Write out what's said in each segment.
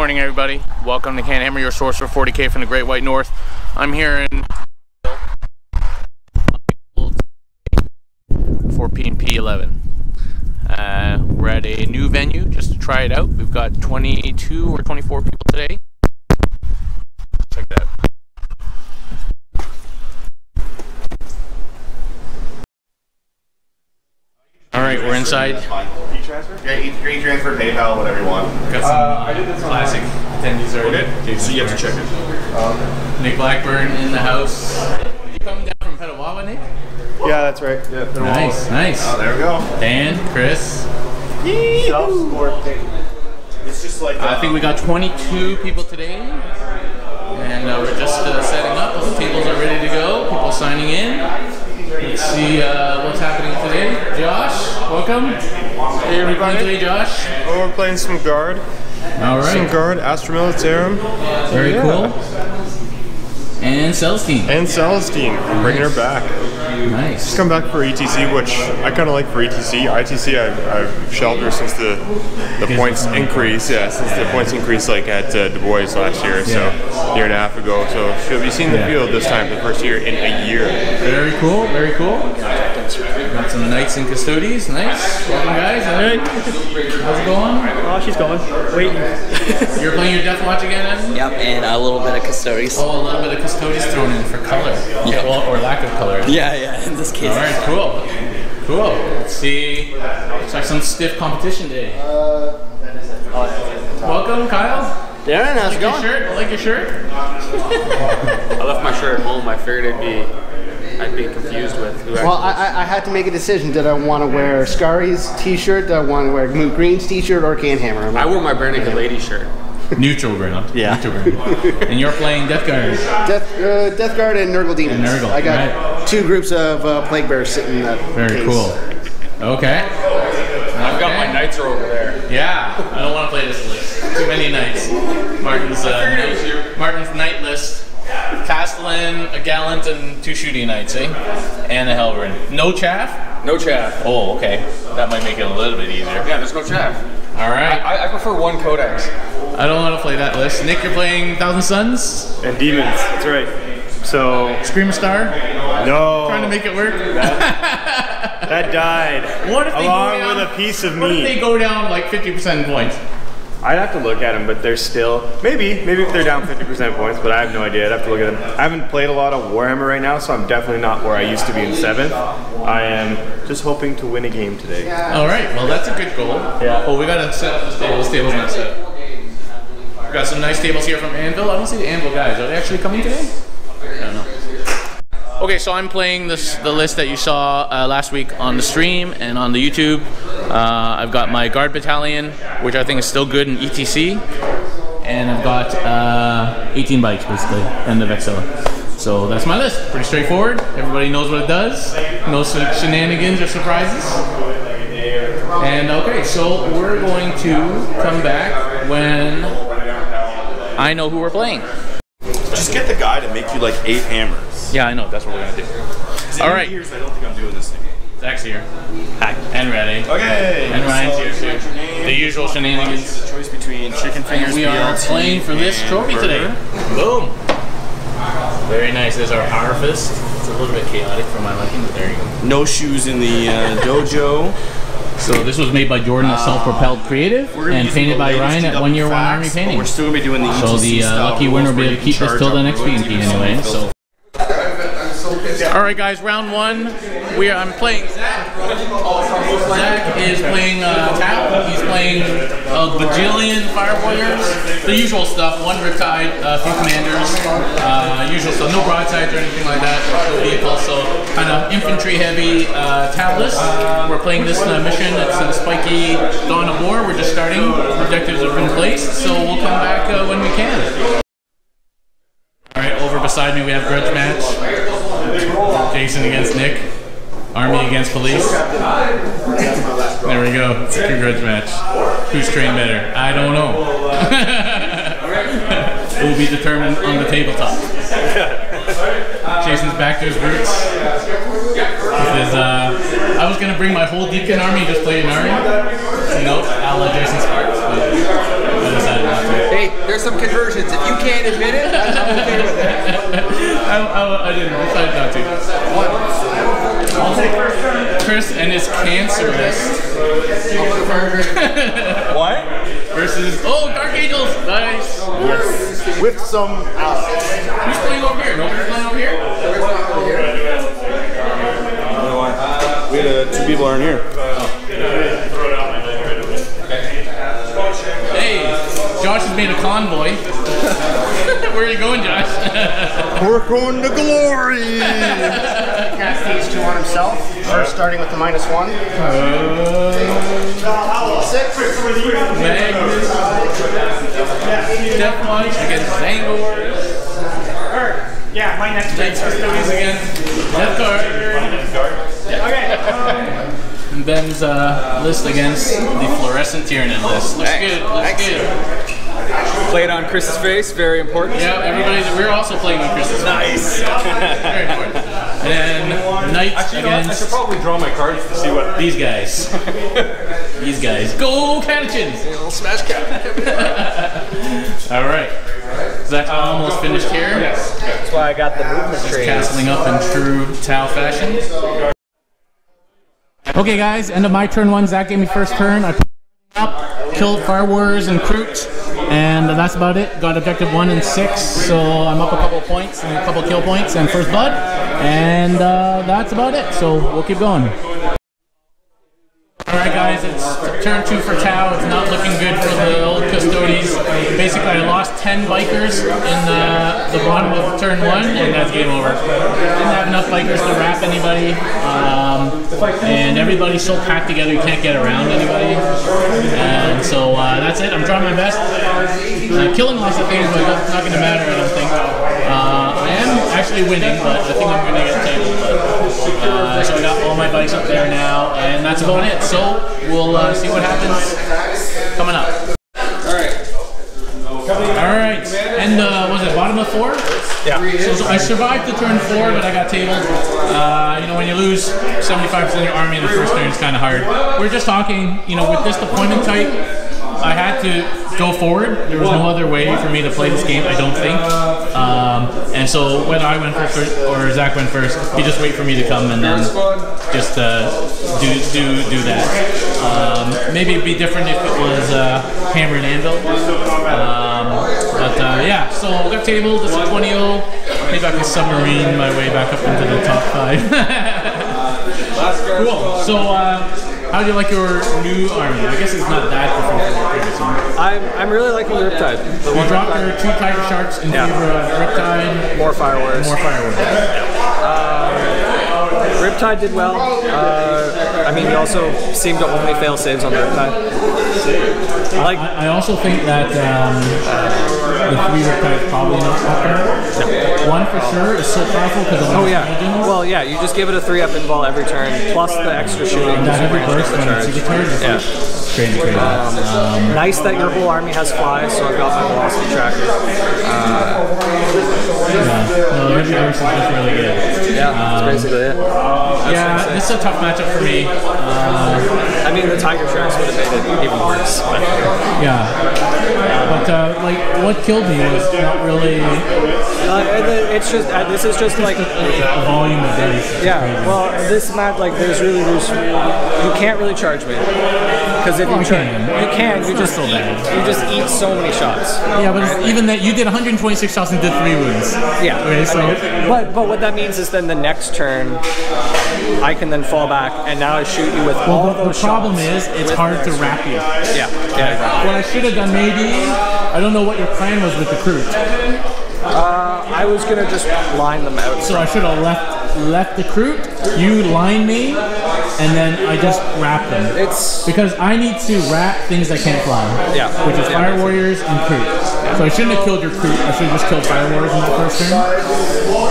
morning, everybody. Welcome to CanHammer, your source for 40K from the Great White North. I'm here in for P&P11. We're at a new venue just to try it out. We've got 22 or 24 people today. Check that out. Alright, we're inside. E-transfer? Yeah, e-transfer, PayPal, whatever you want. Got some I did this classic attendees already. Okay. So you have to check it. Nick Blackburn in the house. You coming down from Petawawa, Nick? Yeah, that's right. Yeah, nice, nice. Oh, there we go. Dan, Chris. Self-sport thing. It's just like I think we got 22 people today. And we're just setting up. The tables are ready to go. People signing in. Let's see what's happening today. Josh, welcome. Hey everybody. Today, Josh. Oh, we're playing some guard. All right. Some guard, Astra Militarum. Very cool. And Celestine. And Celestine, bringing her back. Nice. She's come back for ETC, which I kind of like for ETC. ITC, I've shelved her since the points increase. Yeah, since the points increase like at Du Bois last year, so a year and a half ago. So she'll be seeing the field this time for the first year in a year. Very cool, very cool. Got some Knights and Custodes. Nice. Welcome, guys. Hey. How's it going? Oh, she's going. Waiting. You're playing your Death Watch again, Evan? Yep, and a little bit of Custodes. Oh, a little bit of Custodes thrown in for color. Yeah. Well, or lack of color. Yeah, in this case. All right, cool. Cool. Let's see. Looks like some stiff competition day. Welcome, Kyle. Darren, how's it going? I like your shirt. I left my shirt at home. I figured I'd be confused with who. Well, I had to make a decision. Did I want to wear Scari's t-shirt? Did I want to wear Moot Green's t-shirt or CanHammer? I wore my Bare Naked Lady shirt. Neutral ground. Yeah. Neutral ground. And you're playing Death Guard. Death Guard and Nurgle Demons. And Nurgle, I got two groups of Plague Bears sitting in that Very case. cool. Okay. I've got my Knights are over there. Yeah, I don't want to play this list. Too many Knights. Martin's Knight list. Castellan, a Gallant, and 2 Shooting Knights, eh? And a Helverin. No chaff? No chaff. Oh, okay. That might make it a little bit easier. Yeah, there's no chaff. All right. I prefer 1 Codex. I don't want to play that list. Nick, you're playing Thousand Suns? And Demons, that's right. So Screamer Star? no, Trying to make it work? that died. What if they along go down, with a piece of What if meat. they go down like 50% points? I'd have to look at them, but they're still maybe if they're down 50% points, but I have no idea. I'd have to look at them. I haven't played a lot of Warhammer right now, so I'm definitely not where I used to be in 7th. I am just hoping to win a game today. All right, well that's a good goal. Yeah. Oh, we gotta set up this table. This table's not set. We got some nice tables here from Anvil. I don't see the Anvil guys. Are they actually coming today? I don't know. Okay, so I'm playing the list that you saw last week on the stream and on the YouTube. I've got my Guard Battalion, which I think is still good in ETC. And I've got 18 bikes, basically, and the Vexilla. So that's my list. Pretty straightforward. Everybody knows what it does. No shenanigans or surprises. And okay, so we're going to come back when I know who we're playing. Just get the guy to make you like 8 hammers. Yeah, I know. That's what we're gonna do. All right. Years, I don't think I'm doing this thing. Zach's here. Hi. And ready. Okay. And Ryan's here too. The usual shenanigans. Choice between chicken fingers. We are BLT, playing for this trophy today. Boom. Very nice. There's our Powerfist. It's a little bit chaotic for my liking, but there you go. No shoes in the dojo. So this was made by Jordan of Self-Propelled Creative and painted by Ryan at 1 Year 1 Army Painting. We're still gonna be doing the So the lucky winner will be able to keep this till the next P&P anyway. So. All right, guys, round 1. I'm playing Zach. Zach is playing Tal. He's playing a bajillion fire warriors, the usual stuff. 1 Riptide, a few commanders, usual stuff. No broadsides or anything like that. No vehicles, so kind of infantry heavy Tal list. We're playing this mission. It's a spiky Dawn of War. We're just starting. Objectives have been placed, so we'll come back when we can. All right, over beside me we have Grudge Match. Jason against Nick. Army against police. There we go. It's a Grudge Match. Who's trained better? I don't know. It will be determined on the tabletop. Jason's back to his roots. Because I was gonna bring my whole Deepkin army and just play Inari. You know, a la Jason's Sparks, but I decided not to. Hey, there's some conversions. If you can't admit it, I'm okay with it. I didn't decide not to. I'll take first turn. Chris and his cancer list. What? Versus Dark Angels. Nice. Yes. With some Who's playing over here? Nobody's playing over here? We had two people aren't here. Hey, Josh has made a convoy. Where are you going, Josh? We're going to glory! Cast these two on himself. First starting with the -1. 6. Magnus. Death Punch against Zangor. Yeah, my next Knights Custodes again. Death Guard. Okay. And Ben's list against the Fluorescent Tyranid list. Looks good, looks good. Play it on Chris's face, very important. Yeah, we're also playing on Chris's face. Nice. Very important. And then Knights against... I should probably draw my cards to see what... These guys. These guys. Go Catechins! Little smash cap. Alright. Zach's almost finished here. Yes. That's why I got the movement trade. Castling up in true Tau fashion. Okay guys, end of my turn 1. Zach gave me first turn. I put up, killed Fire Warriors and Kroot, and that's about it. Got objective 1 and 6, so I'm up a couple points and a couple kill points and first blood, and that's about it. So we'll keep going. Alright guys, it's turn 2 for Tau. It's not looking good for the old Custodes. Basically I lost 10 bikers in the bottom of turn 1 and that's game over. Didn't have enough bikers to wrap anybody, and everybody's so packed together you can't get around anybody. And so that's it. I'm trying my best. Killing lots of things, but that's not going to matter, I don't think. I am actually winning, but I think I'm going to get tabled. So I got all my bikes up there now, and that's about it. So we'll see what happens coming up. Alright, and was it bottom of 4? Yeah. So I survived to turn 4, but I got tabled. You know, when you lose 75% of your army in the first turn, it's kind of hard. We're just talking, you know, with this deployment type, I had to go forward. There was no other way for me to play this game, I don't think. And so when I went first, or Zach went first, he just wait for me to come and then just do that. Maybe it'd be different if it was Hammer and Anvil. Yeah, so I got tabled. This is 20-0. Maybe I can submarine my way back up into the top 5. Cool. So, how do you like your new army? I guess it's not that different from your previous one. I'm really liking the Riptide. You dropped your 2 Tiger Sharks in favor of Riptide. More Fire Warriors. More Fire Warriors. Riptide did well. I mean, you also seem to only fail saves on the Riptide. I also think that the 3 Riptide is probably not optimal. 1 for sure is so powerful because of legends. Well, yeah, you just give it a 3-up invul every turn, plus the extra shooting. That every burst when it's supercharged. Yeah. Crazy. Nice that your whole army has fly, so I've got my velocity tracker. No, every burst is just really good. Yeah, that's basically it. Yeah, this is a tough matchup for me. I mean, the Tiger Sharks would have made it even worse. But. Yeah. But, like, what killed me was not really... it's just, this is just like... a volume of dice. Yeah, well, this map, like, there's you can't really charge me. Because if you just eat so many shots. Yeah, but even that, you did 126 shots and did 3 wounds. Yeah. Okay, so but what that means is then the next turn, I can then fall back, and now I shoot you with all those shots. The problem is, it's hard to wrap you. Yeah, exactly. What I should have done, maybe, I don't know what your plan was with the Kroot. I was going to just line them out. So I should have left the Kroot, you line me, and then I just wrap them. Because I need to wrap things that can't fly. Yeah. Which is Fire Warriors and Kroot. So I shouldn't have killed your crew. I should have just killed Fire Wars in that first turn,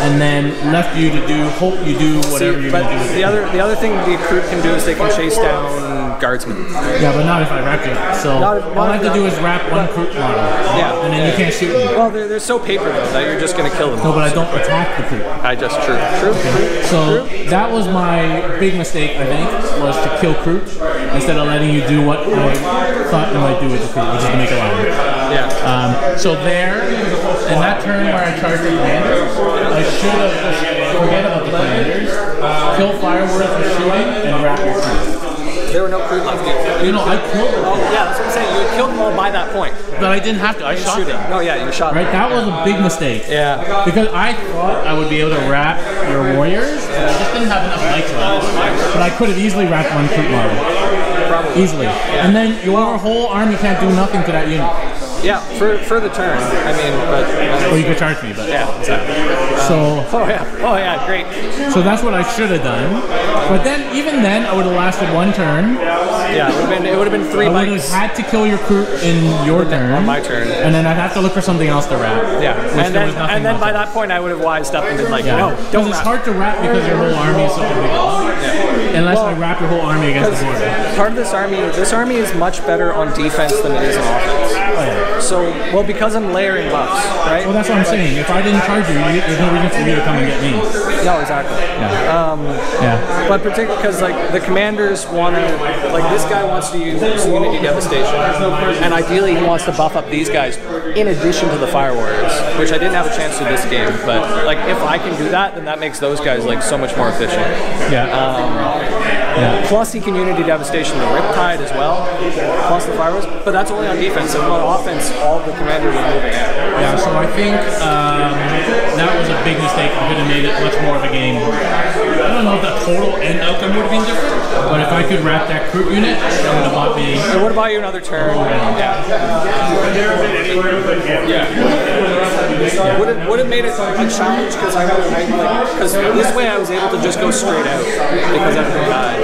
and then left you to do. Hope you do whatever you're going to do. With the other thing the crew can do is they can chase down guardsmen. Yeah, but not if I wrap you. So all I have to do is wrap one crew model. Yeah, and then you can't shoot me. Well, they're so paper though that you're just going to kill them. No, but I don't attack the crew. True. So that was my big mistake. I think was to kill crew instead of letting you do what I thought you might do with the crew, which is to make a line. Yeah. So there, in that turn where I charged the commanders, I should have just forget about the commanders, kill Fire Wars with shooting, and wrap your crew. There were no crew left. You know, I killed them. Oh, yeah, that's what I'm saying. You killed them all by that point. But I didn't have to. I shot them. No, yeah, you shot them. Right, that was a big mistake. Yeah. Because I thought I would be able to wrap your warriors, and I just didn't have enough lights left. But I could have easily wrapped one crew model. Probably. Easily. Yeah. And then your whole army can't do nothing to that unit. Yeah, for the turn. I mean, but... Well, you could charge me, but... Yeah, exactly. So... Oh, yeah, great. So that's what I should have done. But then, even then, I would have lasted one turn. Yeah, it would have been 3 I would bites. have had to kill your crew in your turn. On my turn. And then I'd have to look for something else to wrap. Yeah, and then by that point, I would have wised up and been like, no, don't it's hard to wrap because your whole army is such a big wall. Yeah. Unless I wrap your whole army against the border. Part of this army is much better on defense than it is on offense. Oh, yeah. So, well, because I'm layering buffs, right? Well, that's what I'm saying. If I didn't charge you, there's no reason for you to come and get me. No, exactly. Yeah. But particularly because, like, the commanders want to, like, this guy wants to use Unity Devastation, and ideally he wants to buff up these guys in addition to the Fire Warriors, which I didn't have a chance to this game. But, like, if I can do that, then that makes those guys, like, so much more efficient. Yeah. Plus, he can Unity Devastation the Riptide as well, plus the Fire Warriors, but that's only on defense. And on offense, all the commanders are moving out. Yeah, so I think that was a big mistake. I could have made it much more of a game. I don't know if the total end outcome would have been different, but if I could wrap that crew unit, that would have bought me. It would have bought you another turn. Would have made it a challenge because this way I was able to just go straight out because everything died.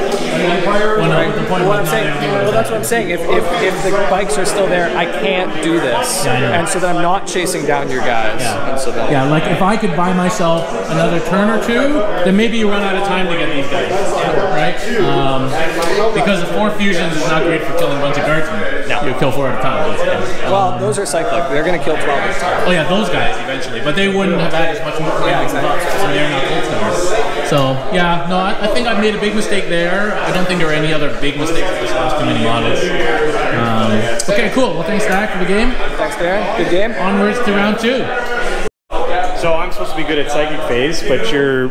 Well, that's what I'm saying. If the bikes are still there, I can't do this, and so then I'm not chasing down your guys. Yeah. And so then, Like if I could buy myself another turn or two, then maybe you run out of time to get these guys, right? Because the 4 fusions is not great for killing a bunch of guardsmen. No. You kill 4 at a time. Well, those are cyclic. They're going to kill 12 at a time. Oh yeah, those guys eventually, but they wouldn't have had as much more buffs, so they're not cold stars. So yeah, no, I think I made a big mistake there. I don't think there were any other big mistakes. I just lost too many models. Okay, cool. Well, thanks, Dak, for the game. Thanks, Darren. Good game. Onwards to round 2. So I'm supposed to be good at Psychic Phase, but you're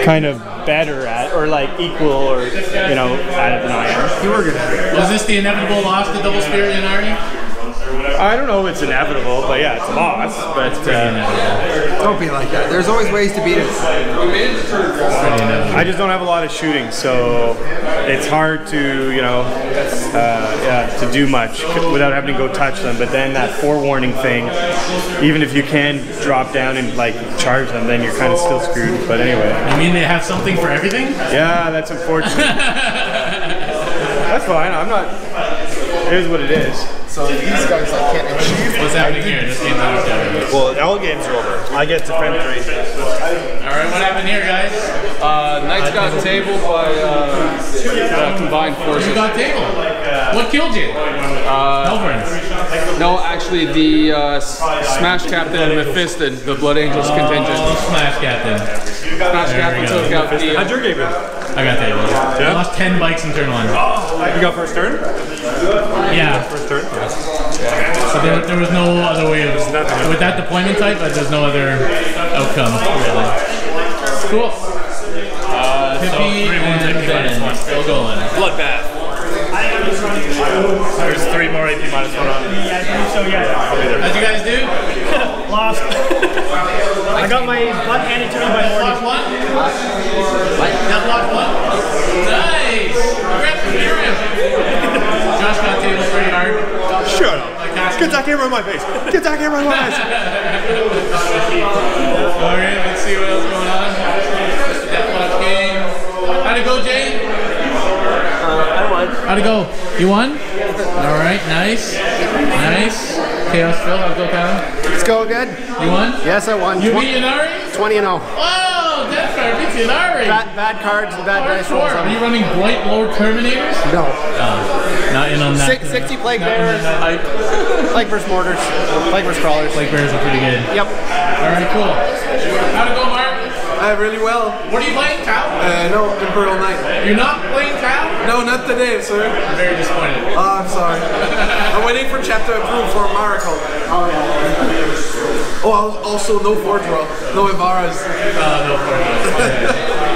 kind of better at, or like equal, or at it than I am. You were good at it. Was this the inevitable loss to Double Spirit and Arnie? I don't know if it's inevitable, but yeah, it's a loss. But don't be like that. There's always ways to beat it. I just don't have a lot of shooting, so it's hard to to do much without having to go touch them. But then that forewarning thing, even if you can drop down and like charge them, then you're kind of still screwed. But anyway. You mean they have something for everything? Yeah, that's unfortunate. That's fine. I'm not. It is what it is. So these guys can't achieve. What's happening here? This game's not over. Well, all games are over. I get to defend 3. Alright, what happened here, guys? Knights got tabled by combined forces. You got tabled? What killed you? No, actually, the Smash Captain and Mephiston, the Blood Angels contingent. Smash Captain. Smash Captain took out the. How'd your game go? I got tabled. I lost 10 bikes in turn 1. You got first turn? Yeah. First turn? So there was no other way of... With that deployment type, there's no other outcome, really. Cool. Pippi and Ben still going. Bloodbath. There's 3 more AP minus 1 on. Yeah, I think so, yeah. How'd you guys do? Lost. I got my butt handed to me by Morty. Block 1? Got block 1? Nice! Josh got tabled pretty hard. Shut up. Get that camera in my face. Get that camera in my face. Alright, let's see what else going on. Deathwatch game. How'd it go, Jay? I won. How'd it go? You won? Alright, nice. Nice. Chaos Phil, how's it go, Kyle? Let's go good. You won? Yes, I won. You beat Inari? 20-0. Oh, Death Card beats Inari. Bad cards and bad dice rolls. Are you running Blight Lord Terminators? No. Not in on that. 60 Plague Bears. Plague Bears Mortars. Plague Bears Crawlers. Plague Bears are pretty good. Yep. Alright, cool. How'd it go, Mark? Really well. What are you playing, Cal? No, Imperial Knight. You're not playing Cal? No, not today, sir. I'm very disappointed. Oh, I'm sorry. I'm waiting for chapter approved for Miracle. Oh, also no Fordraw. No Ivaras. No Fordraw.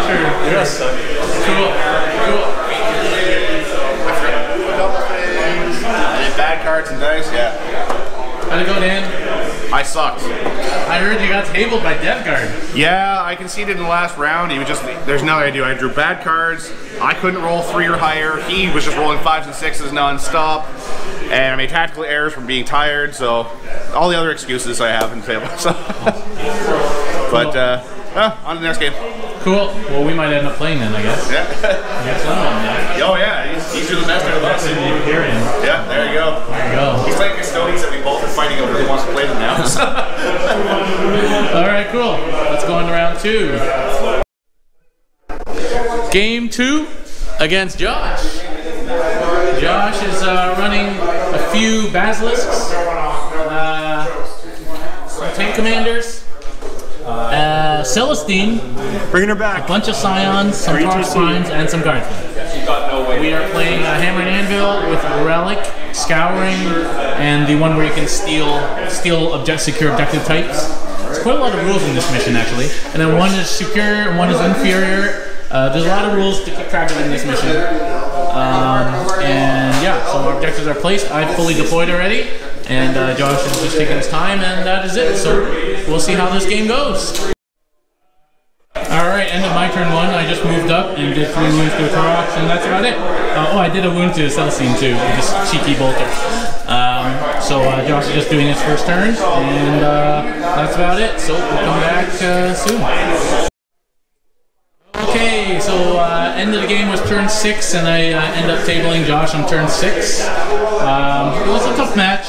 Sure. Yes. Cool. Bad cards and dice, yeah. How'd it go, Dan? I sucked. I heard you got tabled by Death Guard. Yeah, I conceded in the last round. He was just, there's nothing I do. I drew bad cards. I couldn't roll 3 or higher. He was just rolling 5s and 6s non-stop. And I made tactical errors from being tired, so all the other excuses I have in the table. So. But, on to the next game. Cool. Well, we might end up playing then, I guess. Yeah. Oh, yeah. He's doing the best out of us. Yeah, there you go. There you go. He's playing Custodes that we both are fighting over who wants to play them now. Alright, cool. Let's go on to round 2. Game 2 against Josh. Josh is running a few Basilisks, some Tank Commanders, Celestine, bringing her back, a bunch of Scions, some Taurus Primes, and some Guardsmen. We are playing Hammer and Anvil with Relic, Scouring, and the one where you can steal secure objective types. There's quite a lot of rules in this mission, actually. And then one is secure and one is inferior. There's a lot of rules to keep track of in this mission. And yeah, so our objectives are placed. I've fully deployed already. And Josh is just taking his time, and that is it. So we'll see how this game goes. Alright, end of my turn 1. I just moved up and did 3 wounds to a Taurox, and that's about it. Oh, I did a wound to a Celestine too, with this cheeky bolter. So Josh is just doing his first turn, and that's about it. So we'll come back soon. Okay, so end of the game was turn 6, and I end up tabling Josh on turn 6. It was a tough match.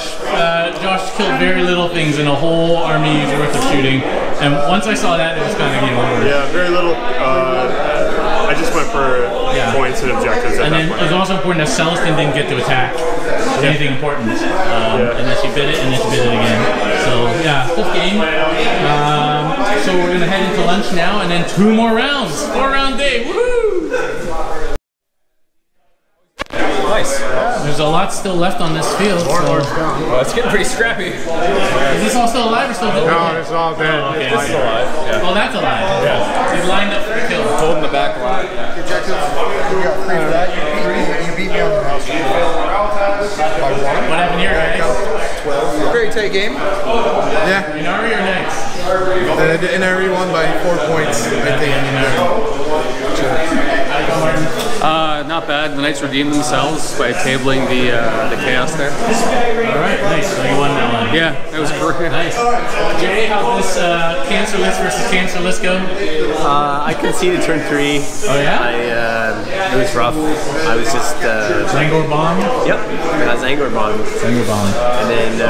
Josh killed very little things in a whole army's worth of shooting, and once I saw that, it was kind of game over. Yeah, very little. I just went for points and objectives. And then it was also important that Celestine didn't get to attack anything important, and then she bid it, and then she bid it again. So yeah, tough game. So we're gonna head into lunch now, and then 2 more rounds. 4-round day. Woohoo! Nice. There's a lot still left on this field. Oh, it's getting pretty scrappy. Is this all still alive or still dead? No, it's all dead. Oh, okay. It's still alive. Yeah. Oh, that's alive. Yeah. He's lined up for the kill. Holding the back line. Objective, you got 3 for that. You beat me on the house. What happened here, guys? 12. Very tight game. Yeah. Inari or next? Inari won by 4 points, I think. Not bad. The Knights redeemed themselves by tabling the chaos there. Alright, nice. So you won that one. Yeah, that was great. Nice. Jay, how'd this Cancer List versus Cancer List go? I conceded turn 3. Oh yeah? It was rough. I was just... Zangor Bomb? Yep. I got Zangor Bomb. Zangor Bomb. And then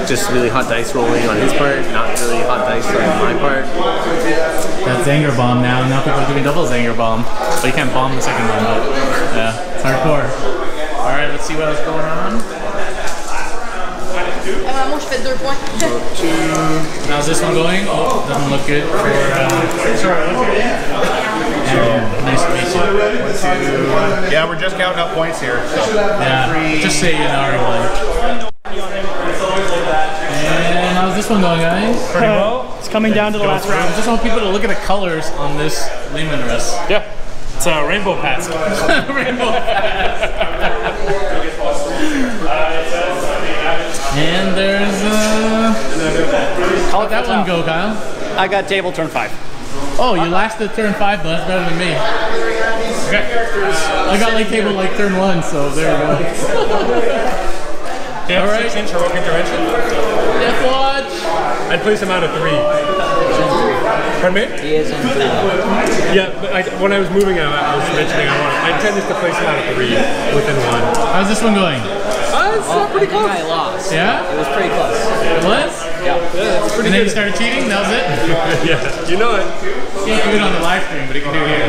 just really hot dice rolling on his part, not really hot dice on my part. That Zangor Bomb now people are doing double Zangor Bomb. But you can't bomb the second one, but yeah, it's hardcore. Alright, let's see what else going on. Moi je fais 2 points. How's this one going? Oh, doesn't look good for nice to meet you. Yeah, we're just counting up points here. So. Yeah, just say Inari won. And how's this one going, guys? Pretty well. It's coming down to the last round. I just want people to look at the colors on this Lehman dress. Yeah. It's a rainbow pass. Rainbow pass. And there's how'd that one go, Kyle? I got table turn 5. Oh, you lasted turn 5, but that's better than me. Okay. I got late table like turn 1, so there we go. All right. 6-inch heroic intervention. Death Watch. I'd place him out of 3. Pardon me? He is in 10. Yeah, but when I was moving him, I was mentioning I intend this to place him out of 3 within 1. How's this one going? It's not pretty close. I lost. Yeah? It was pretty close. It was? Yeah, it's pretty And then good. you started cheating? That was it? Yeah, you know it. Can't do it on the live stream, but you can do it here.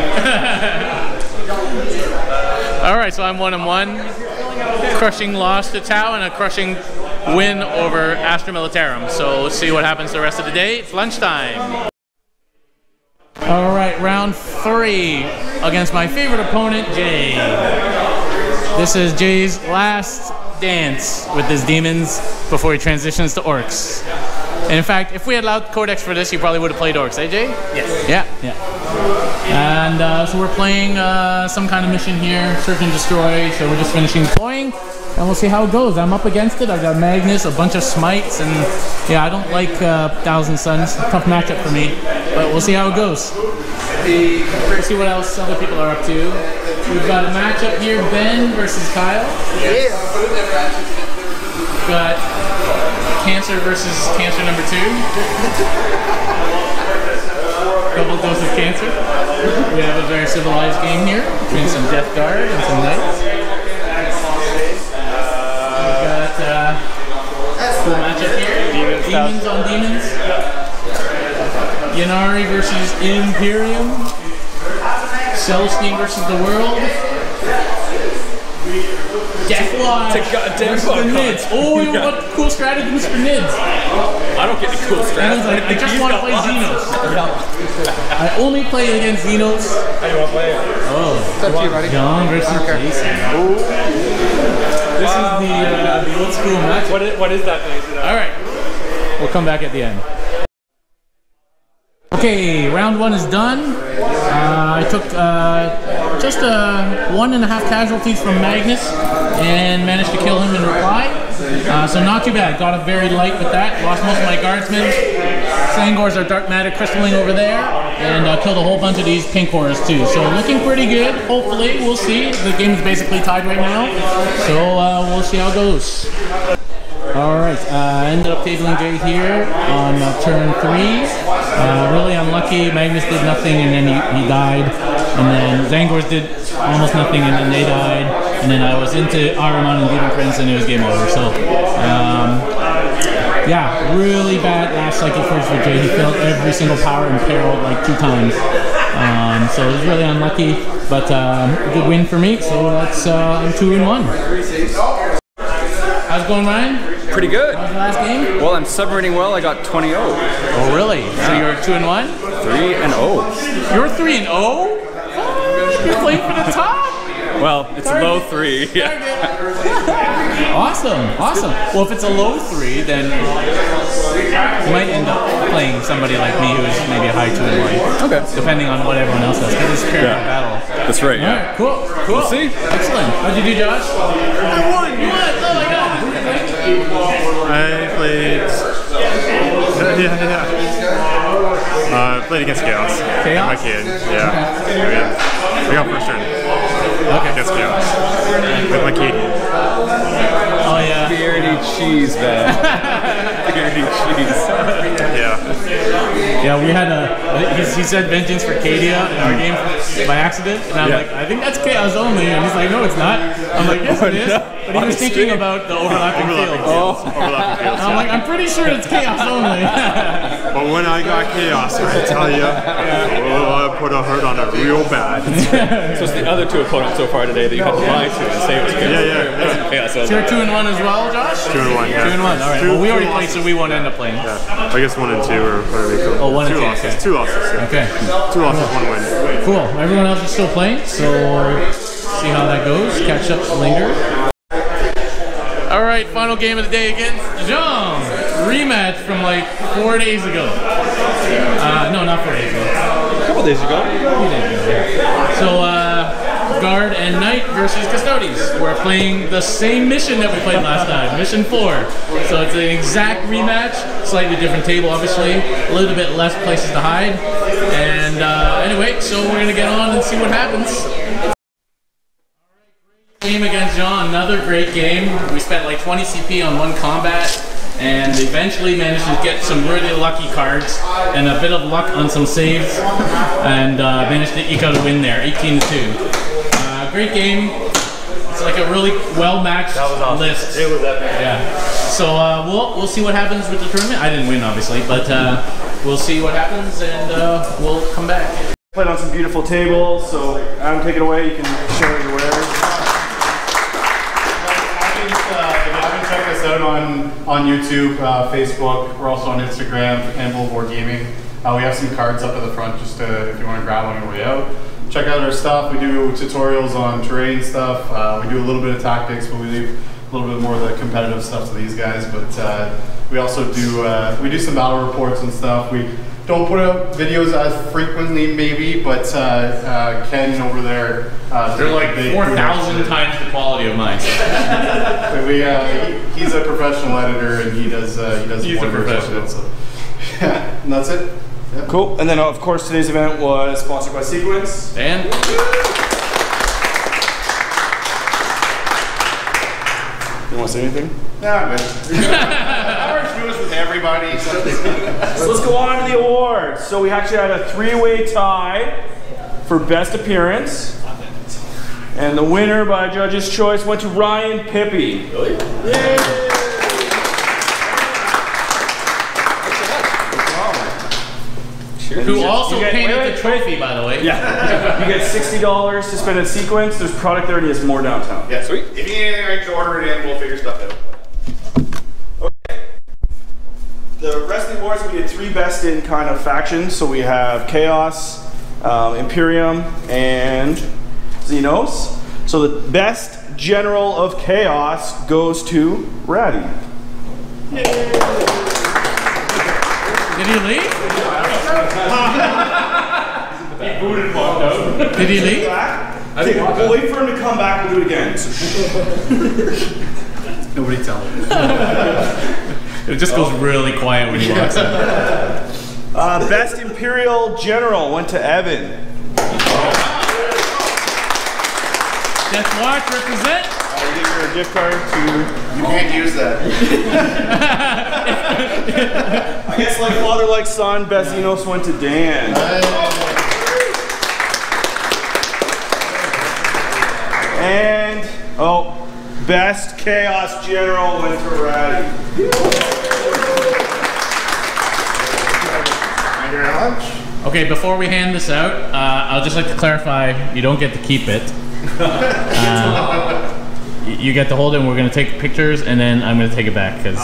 Alright, so I'm 1-1. Crushing loss to Tau and a crushing win over Astra Militarum. So let's see what happens the rest of the day. It's lunchtime. Alright, round 3 against my favorite opponent, Jay. This is Jay's last dance with his demons before he transitions to orcs. And in fact, if we had allowed Codex for this, you probably would have played orcs, eh, Jay? Yes. Yeah. And so we're playing some kind of mission here, search and destroy. So we're just finishing deploying, and we'll see how it goes. I'm up against it. I've got Magnus, a bunch of smites, and yeah, I don't like Thousand Suns. Tough matchup for me, but we'll see how it goes. We'll see what else other people are up to. We've got a matchup here, Ben versus Kyle. Yeah. We've got Cancer versus Cancer number 2. Double dose of Cancer. We have a very civilized game here between some Death Guard and some Knights. We've got cool matchup here. Demons on Demons. Yanari versus Imperium. Celestine versus the World. Deathwatch versus the Nids. Oh, you want cool stratagems for Nids? I don't get the cool strats. Like, I just want to play Xenos. I only play against Xenos. How do you want to play it? Oh. It's up to you, buddy. John versus Jason. This is the old school match. What is that thing? Alright. We'll come back at the end. Okay, round 1 is done. I took just 1.5 casualties from Magnus and managed to kill him in reply. So not too bad. Got a very light with that. Lost most of my guardsmen. Sangors are dark matter crystalline over there, and killed a whole bunch of these pink horrors too. So looking pretty good. Hopefully, we'll see. The game is basically tied right now, so we'll see how it goes. Alright, ended up tabling Jay here on turn 3. Really unlucky. Magnus did nothing and then he died. And then Zangors did almost nothing and then they died. And then I was into Ahriman and Demon Prince and it was game over. So, yeah, really bad last cycle first for Jay. He failed every single power and peril like 2 times. So it was really unlucky, but good win for me. So that's I'm 2-1. How's it going, Ryan? Pretty good. How was the last game? Well, I'm submarining well. I got 20-0. Oh, really? Yeah. So you're 2-1? 3-0. You're 3-0? Oh, you're playing for the top? Well, it's low 3. Yeah. Awesome, awesome. Well, if it's a low 3, then you might end up playing somebody like me who is maybe a high 2-1. Okay. Depending on what everyone else does. Because it's fair battle. That's right, yeah. Alright, cool, cool. We'll see. Excellent. How'd you do, Josh? I won! You won! Oh my god! I played... played against Chaos. Chaos? My kid, yeah. Okay. I got first turn. Okay. Against Chaos. With my kid. Oh yeah. Beardy cheese, man. Beardy cheese. Yeah. Yeah, we had he said vengeance for Cadia in our game by accident, and I'm like, I think that's Chaos only, and he's like, no, it's not. I'm like, yes, it is. But he was thinking about the overlapping fields. Overlapping fields. I'm like, I'm pretty sure it's Chaos only. But when I got Chaos, I tell you, I put a hurt on it real bad. So it's the other 2 opponents so far today that you had to lie to and say it was Chaos. Yeah. So you're 2-1 as well, Josh? 2-1, yeah. 2-1, alright. Well, we already played, so we won't end up playing. Yeah. I guess 1 and 2 or whatever you call it. Oh, 1 and 2. 2 losses. Okay. 2 losses. Yeah. Okay. 2 losses, 1 win. Cool. Everyone else is still playing, so see how that goes. Catch up later. Alright, final game of the day against Jean. Rematch from like 4 days ago. No, not 4 days ago. A couple days ago. So, Guard and Knight versus Custodes. We're playing the same mission that we played last time, Mission 4. So it's an exact rematch, slightly different table obviously, a little bit less places to hide. And anyway, so we're going to get on and see what happens. Game against Jean, another great game. We spent like 20 CP on 1 combat and eventually managed to get some really lucky cards and a bit of luck on some saves and managed to eke out a win there, 18-2. Great game. It's like a really well-matched list. It was epic. Yeah. So we'll see what happens with the tournament. I didn't win, obviously, but we'll see what happens, and we'll come back. Played on some beautiful tables, so Adam, take it away. You can show your wares. If you haven't checked us out on YouTube, Facebook, we're also on Instagram, Campbell Board Gaming. We have some cards up at the front just if you want to grab on your way out. Check out our stuff. We do tutorials on terrain stuff. We do a little bit of tactics, but we leave a little bit more of the competitive stuff to these guys. But we also do we do some battle reports and stuff. We don't put out videos as frequently, maybe, but Ken over there, they're like 4,000 times the quality of mine. He's a professional editor, and he does He's a professional. So. Yeah, and that's it. Yep. Cool. And then, of course, today's event was sponsored by Sequence. And you want to say anything? Nah, man. I already do this with everybody. So let's go on to the awards. So we actually had a three-way tie for best appearance. And the winner by judge's choice went to Ryan Pippy. Really? Yay! Who also painted the trophy, by the way. Yeah. You get $60 to spend at Sequence. There's product there, and he has more downtown. Yeah, sweet. If you need anything, I can order it in. We'll figure stuff out. Okay. The rest of the awards, we did three best in kind of factions. So we have Chaos, Imperium, and Xenos. So the best general of Chaos goes to Ratty. Yay. Did he leave? He booted and walked out. Did he leave? We'll wait for him to come back. We'll do it again. Nobody tell him. It just goes really quiet when he walks in. Best Imperial General went to Evan. Death Watch, represent. I'll give you a gift card to... You can't use that. I guess like father, like son, best Xenos went to Dan. And, best Chaos General went to Ratty. Thank you very much. Okay, before we hand this out, I'll just like to clarify, you don't get to keep it. You get to hold it, and we're going to take pictures, and then I'm going to take it back, because,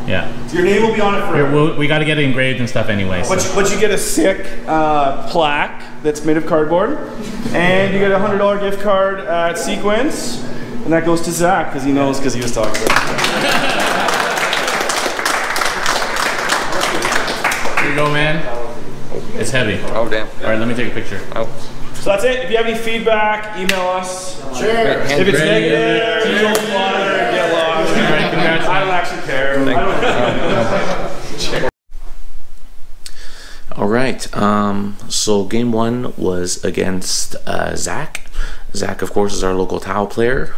yeah. Your name will be on it forever. We got to get it engraved and stuff anyway. So. But you get a sick plaque that's made of cardboard, and you get a $100 gift card at Sequence, and that goes to Zach, because he knows, because he was talking about it. Here you go, man. It's heavy. Oh, damn. All right, let me take a picture. Oh. So that's it. If you have any feedback, email us. Sure. If it's negative, you don't bother, get lost. I don't actually care. All right. So game one was against Zach. Zach, of course, is our local Tau player.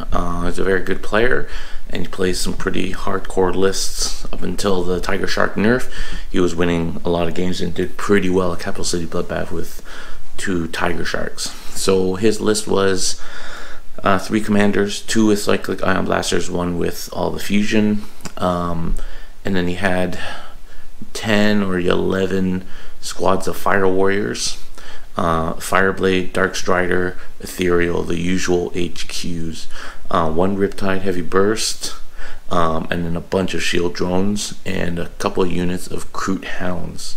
He's a very good player, and he plays some pretty hardcore lists up until the Tiger Shark nerf. He was winning a lot of games and did pretty well at Capital City Bloodbath with 2 Tiger Sharks. So his list was 3 commanders, 2 with cyclic ion blasters, 1 with all the fusion, and then he had 10 or 11 squads of fire warriors, Fireblade, Dark Strider, Ethereal, the usual HQs, 1 Riptide Heavy Burst, and then a bunch of shield drones and a couple of units of Kroot Hounds.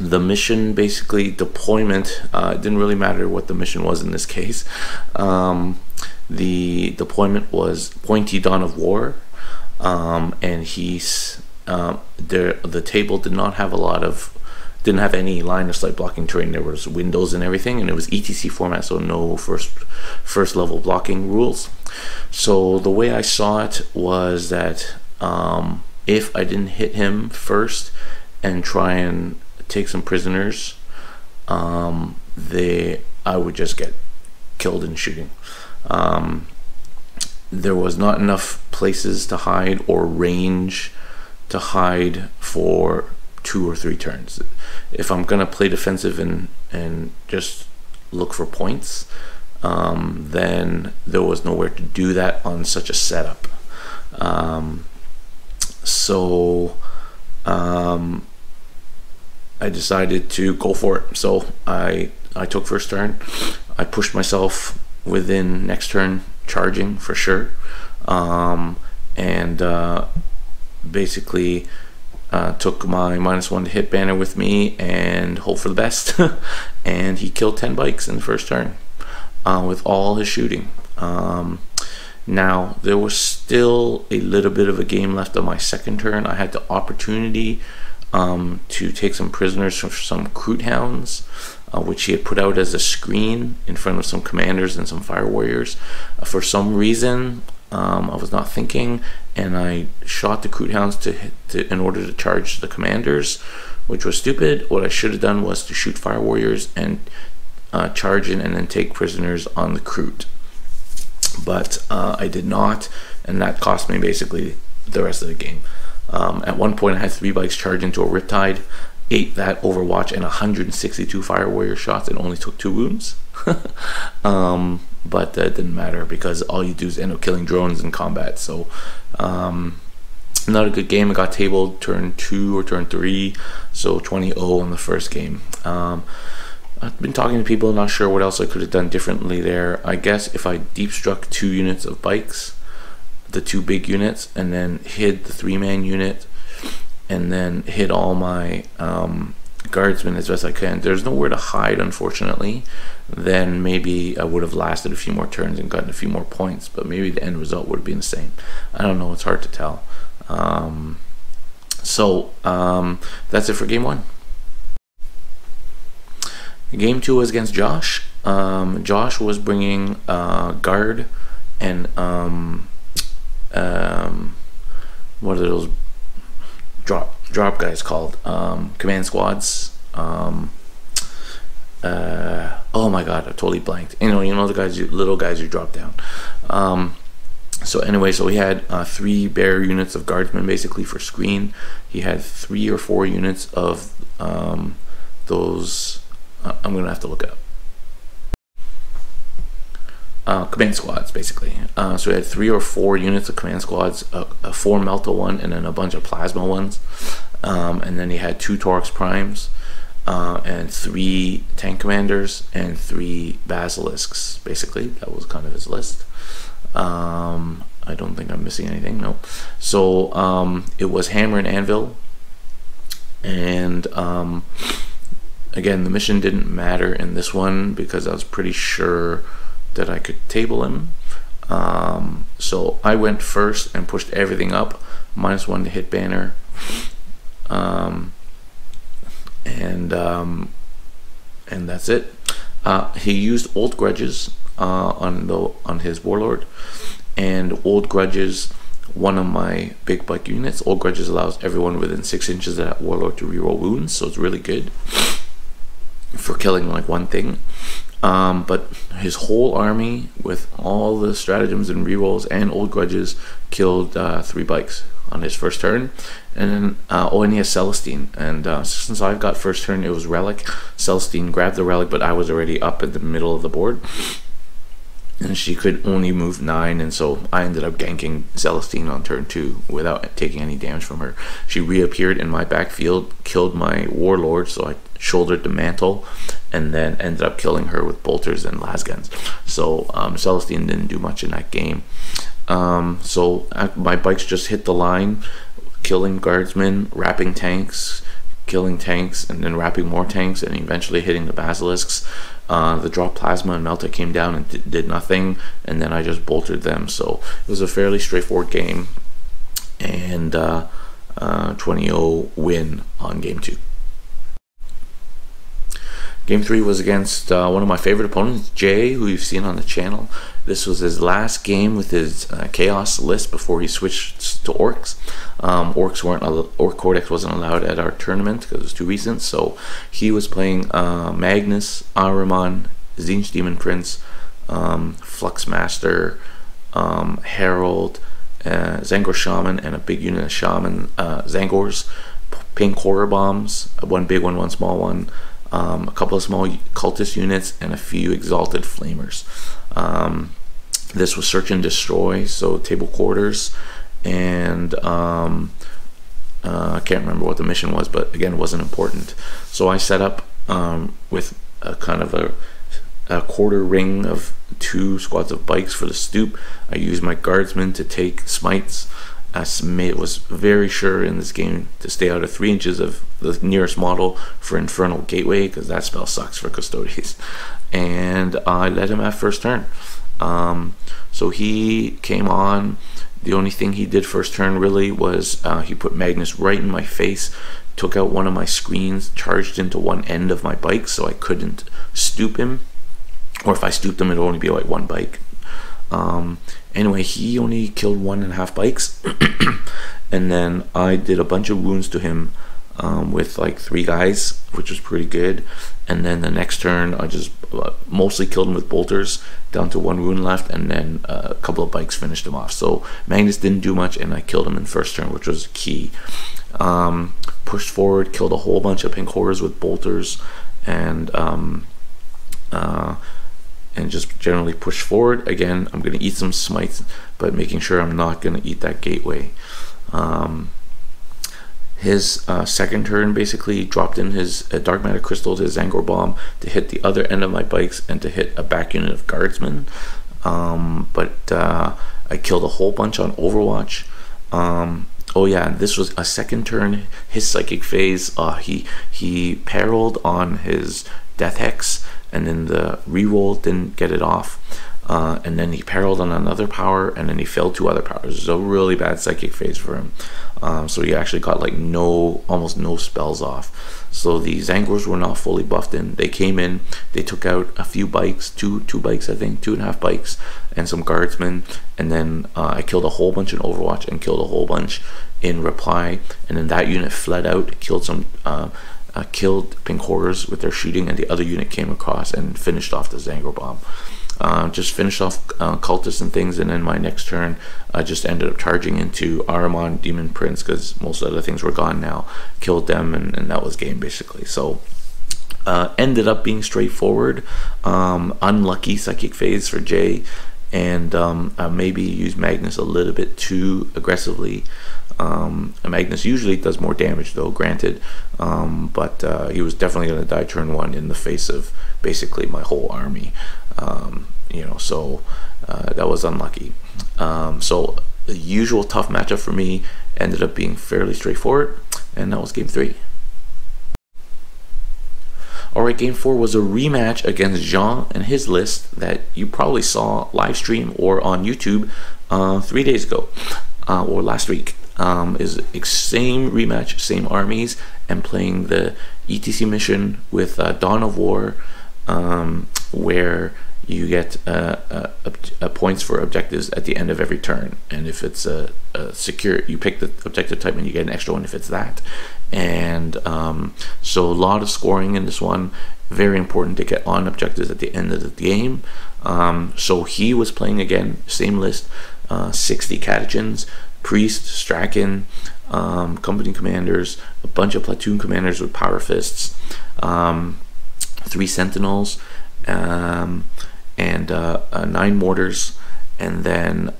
The mission, basically deployment, it didn't really matter what the mission was in this case. The deployment was Pointy Dawn of War, and the table did not have didn't have any line of sight blocking terrain. There was windows and everything, and it was ETC format, so no first level blocking rules. So the way I saw it was that if I didn't hit him first and try and take some prisoners, I would just get killed in shooting. There was not enough places to hide or range to hide for 2 or 3 turns. If I'm gonna play defensive and just look for points, then there was nowhere to do that on such a setup. I decided to go for it. So I took first turn. I pushed myself within next turn charging for sure, and basically took my -1 to hit banner with me and hope for the best. And he killed 10 bikes in the first turn with all his shooting. Now there was still a little bit of a game left on my second turn. I had the opportunity to take some prisoners from some Crute Hounds, which he had put out as a screen in front of some commanders and some fire warriors. For some reason, I was not thinking, and I shot the Crute Hounds in order to charge the commanders, which was stupid. What I should have done was to shoot fire warriors and charge in and then take prisoners on the Crute. But I did not, and that cost me basically the rest of the game. At one point I had 3 bikes charge into a Riptide, ate that Overwatch and 162 fire warrior shots and only took 2 wounds. But that didn't matter because all you do is end up killing drones in combat. So not a good game. I got tabled turn 2 or turn 3, so 20-0 in the first game. I've been talking to people, not sure what else I could have done differently there. I guess if I deep struck 2 units of bikes, the 2 big units, and then hid the 3-man unit, and then hid all my guardsmen as best I can. There's nowhere to hide, unfortunately. Then maybe I would have lasted a few more turns and gotten a few more points, but maybe the end result would have been the same. I don't know, it's hard to tell. That's it for game 1. Game 2 was against Josh. Josh was bringing guard and what are those drop guys called? Command squads. Oh my god, I totally blanked. You know the guys, little guys you drop down. So anyway, so he had 3 bear units of guardsmen basically for screen. He had 3 or 4 units of those. I'm gonna have to look it up. Command squads basically. So he had 3 or 4 units of command squads, a 4 Melta one, and then a bunch of plasma ones. And then he had 2 Torx primes, and 3 tank commanders, and 3 basilisks. Basically, that was kind of his list. I don't think I'm missing anything. No. So it was hammer and anvil, and again, the mission didn't matter in this one because I was pretty sure that I could table him. So I went first and pushed everything up, -1 to hit banner, and that's it. He used old grudges on his warlord, and old grudges, one of my big bike units. Old grudges allows everyone within 6 inches of that warlord to reroll wounds, so it's really good for killing like one thing. But his whole army with all the stratagems and rerolls and old grudges killed 3 bikes on his first turn. And then and he has Celestine, and since I've got first turn, it was relic. Celestine grabbed the relic, but I was already up in the middle of the board and she could only move 9, and so I ended up ganking Celestine on turn 2 without taking any damage from her. She reappeared in my backfield, killed my warlord, so I shouldered the mantle, and then ended up killing her with bolters and lasguns. So Celestine didn't do much in that game. So my bikes just hit the line, killing guardsmen, wrapping tanks, killing tanks, and then wrapping more tanks, and eventually hitting the basilisks. The drop plasma and Melta came down and did nothing, and then I just bolted them. So it was a fairly straightforward game, and 20-0 win on game 2. Game 3 was against one of my favorite opponents, Jay, who you've seen on the channel. This was his last game with his Chaos list before he switched to Orcs. Orc Codex wasn't allowed at our tournament because it was too recent, so he was playing Magnus, Ahriman, Tzeentch Demon Prince, Fluxmaster, Herald, Zangor Shaman, and a big unit of Shaman, Zangors, Pink Horror Bombs, one big one, one small one, a couple of small cultist units, and a few exalted flamers. This was search and destroy, so table quarters, and I can't remember what the mission was, but again, it wasn't important. So I set up with a kind of a quarter ring of 2 squads of bikes for the stoop. I used my guardsmen to take smites. I was very sure in this game to stay out of 3 inches of the nearest model for Infernal Gateway, because that spell sucks for Custodes. And I led him at first turn. So he came on. The only thing he did first turn really was he put Magnus right in my face, took out one of my screens, charged into one end of my bike, so I couldn't stoop him. Or if I stooped him, it would only be like 1 bike. Anyway, he only killed 1.5 bikes. And then I did a bunch of wounds to him with like 3 guys, which was pretty good. And then the next turn I just mostly killed him with bolters, down to 1 wound left, and then a couple of bikes finished him off. So Magnus didn't do much, and I killed him in first turn, which was key. Pushed forward, killed a whole bunch of pink horrors with bolters, and just generally push forward. Again, I'm going to eat some smites, but making sure I'm not going to eat that gateway. His second turn basically dropped in his dark matter crystals, his Zangor bomb, to hit the other end of my bikes and to hit a back unit of guardsmen. But I killed a whole bunch on Overwatch. Oh yeah, this was a second turn. His psychic phase, he parried on his Death Hex, and then the reroll didn't get it off. And then he parried on another power, and then he failed 2 other powers. It was a really bad psychic phase for him. So he actually got like almost no spells off. So the Zangors were not fully buffed in. They came in, they took out a few bikes, two bikes I think, 2.5 bikes, and some guardsmen. And then I killed a whole bunch in Overwatch and killed a whole bunch in Reply. And then that unit fled out, killed some killed pink horrors with their shooting, and the other unit came across and finished off the Zangor bomb. Just finished off cultists and things, and then my next turn I just ended up charging into Ahriman, Demon Prince, because most of the other things were gone now. Killed them, and that was game basically. So ended up being straightforward. Unlucky psychic phase for Jay, and maybe used Magnus a little bit too aggressively. Magnus usually does more damage though, granted, but he was definitely going to die turn 1 in the face of basically my whole army. So that was unlucky. So the usual tough matchup for me ended up being fairly straightforward, and that was game 3. Alright, game 4 was a rematch against Jean and his list that you probably saw live stream or on YouTube 3 days ago, or last week. Is same rematch, same armies, and playing the ETC mission with Dawn of War, where you get points for objectives at the end of every turn, and if it's a secure, you pick the objective type and you get an extra one if it's that. And so a lot of scoring in this one. Very important to get on objectives at the end of the game. So he was playing again, same list, 60 catechins, priest, Strachan, company commanders, a bunch of platoon commanders with Powerfists, 3 sentinels, and 9 mortars, and then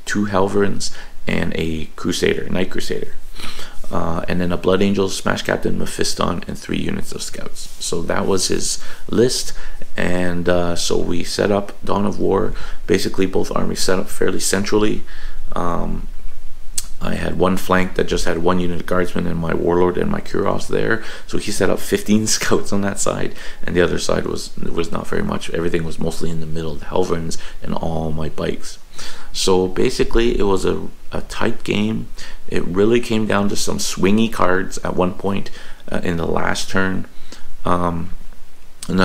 2 Helverins and a crusader, Knight Crusader, and then a Blood Angel, Smash Captain, Mephiston, and 3 units of scouts. So that was his list. And so we set up Dawn of War. Basically both armies set up fairly centrally. I had one flank that just had 1 unit of guardsmen and my warlord and my Kuros there, so he set up 15 scouts on that side, and the other side was not very much. Everything was mostly in the middle, the Helverins and all my bikes. So basically it was a tight game. It really came down to some swingy cards at one point in the last turn.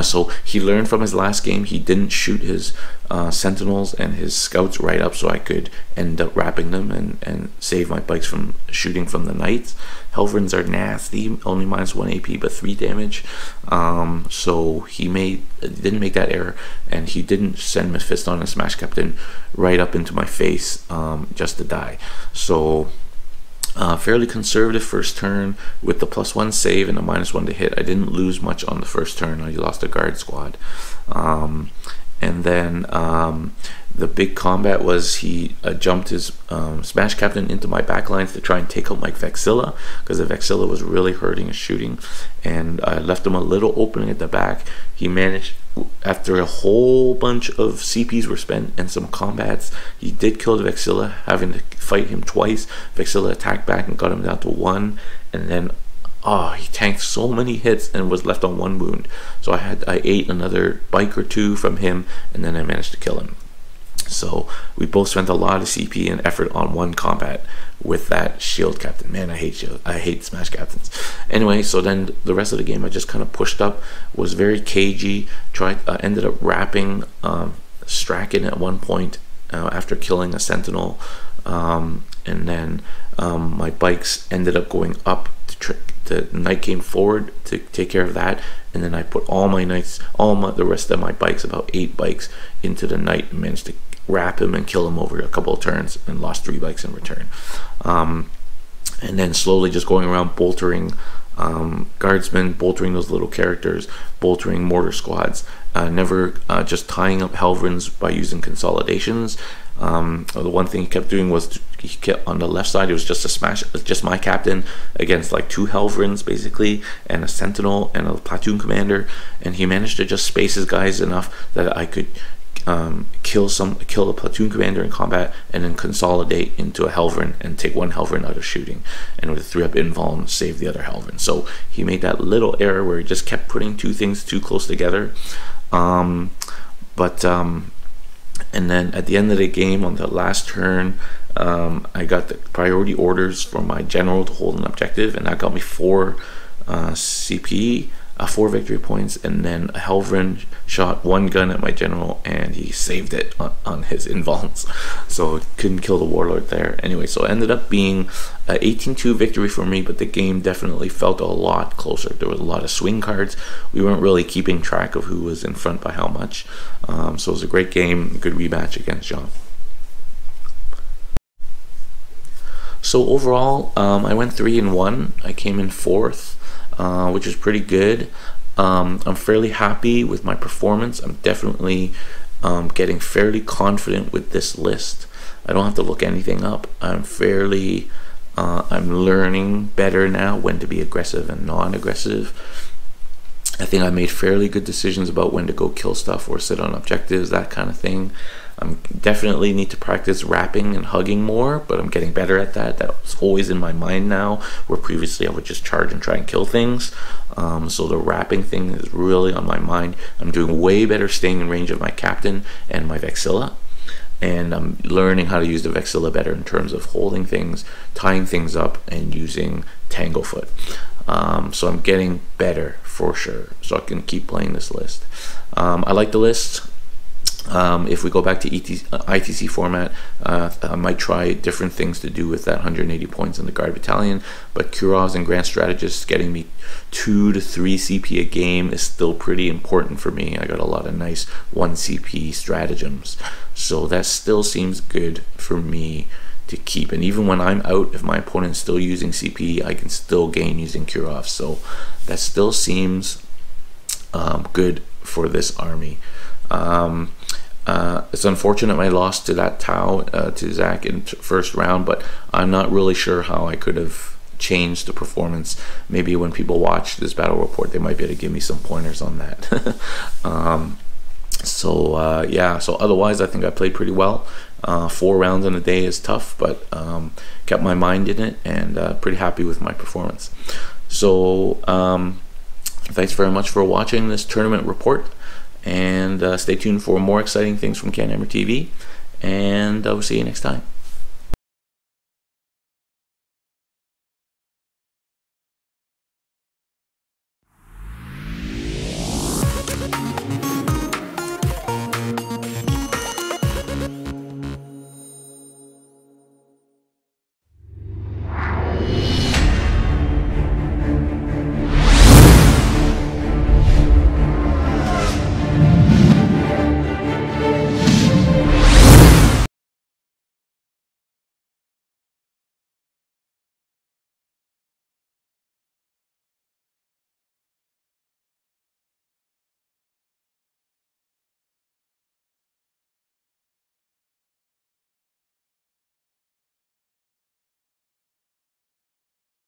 So he learned from his last game. He didn't shoot his sentinels and his scouts right up, so I could end up wrapping them and save my bikes from shooting from the knights. Helverins are nasty, only -1 AP but 3 damage. So he didn't make that error, and he didn't send Mephiston and Smash Captain right up into my face just to die. So Fairly conservative first turn with the +1 save and a -1 to hit. I didn't lose much on the first turn. I lost a guard squad. And then the big combat was he jumped his Smash Captain into my backlines to try and take out my Vexilla, because the Vexilla was really hurting his shooting, and I left him a little opening at the back. He managed, after a whole bunch of CPs were spent and some combats, he did kill the Vexilla, having to fight him twice. Vexilla attacked back and got him down to 1, and then he tanked so many hits and was left on 1 wound. So I ate another bike or 2 from him, and then I managed to kill him. So we both spent a lot of CP and effort on 1 combat with that shield captain. Man, I hate Smash Captains. Anyway, so then the rest of the game I just kind of pushed up, was very cagey, ended up wrapping Strachan at one point after killing a Sentinel, and then my bikes ended up going up the Knight came forward to take care of that, and then I put all my Knights, the rest of my bikes, about 8 bikes, into the Knight and managed to wrap him and kill him over a couple of turns, and lost 3 bikes in return. And then slowly just going around boltering guardsmen, boltering those little characters, boltering mortar squads, never just tying up Helvrins by using consolidations. The one thing he kept doing was he kept on the left side, it was just my captain against like 2 Helvrins basically, and a Sentinel and a platoon commander, and he managed to just space his guys enough that I could kill a platoon commander in combat, and then consolidate into a Helvrin and take 1 Helvrin out of shooting, and with a 3-up invuln save the other Helvrin. So he made that little error where he just kept putting 2 things too close together. And then at the end of the game, on the last turn, I got the priority orders for my general to hold an objective, and that got me 4 CP, 4 victory points, and then a Helvrin shot 1 gun at my general, and he saved it on his invulns, so couldn't kill the warlord there. Anyway, so it ended up being an 18-2 victory for me, but the game definitely felt a lot closer. There was a lot of swing cards. We weren't really keeping track of who was in front by how much, so it was a great game, good rematch against John. So overall, I went 3-1. I came in 4th. Which is pretty good. I'm fairly happy with my performance. I'm definitely getting fairly confident with this list. I don't have to look anything up. I'm learning better now when to be aggressive and non-aggressive. I think I made fairly good decisions about when to go kill stuff or sit on objectives, that kind of thing. I definitely need to practice wrapping and hugging more, but I'm getting better at that. That's always in my mind now, where previously I would just charge and try and kill things. So the wrapping thing is really on my mind. I'm doing way better staying in range of my captain and my Vexilla, and I'm learning how to use the Vexilla better in terms of holding things, tying things up, and using Tanglefoot. So I'm getting better for sure, so I can keep playing this list. I like the list. If we go back to ITC format, I might try different things to do with that 180 points in the Guard Battalion, but Kurovs and Grand Strategists getting me 2 to 3 CP a game is still pretty important for me. I got a lot of nice 1 CP stratagems, so that still seems good for me to keep. And even when I'm out, if my opponent's still using CP, I can still gain using Kurovs, so that still seems good for this army. It's unfortunate I lost to that Tau, to Zach in first round, but I'm not really sure how I could have changed the performance. Maybe when people watch this battle report, they might be able to give me some pointers on that. Yeah, so otherwise I think I played pretty well. 4 rounds in a day is tough, but kept my mind in it, and pretty happy with my performance. So thanks very much for watching this tournament report, and stay tuned for more exciting things from CanHammer TV, and I will see you next time.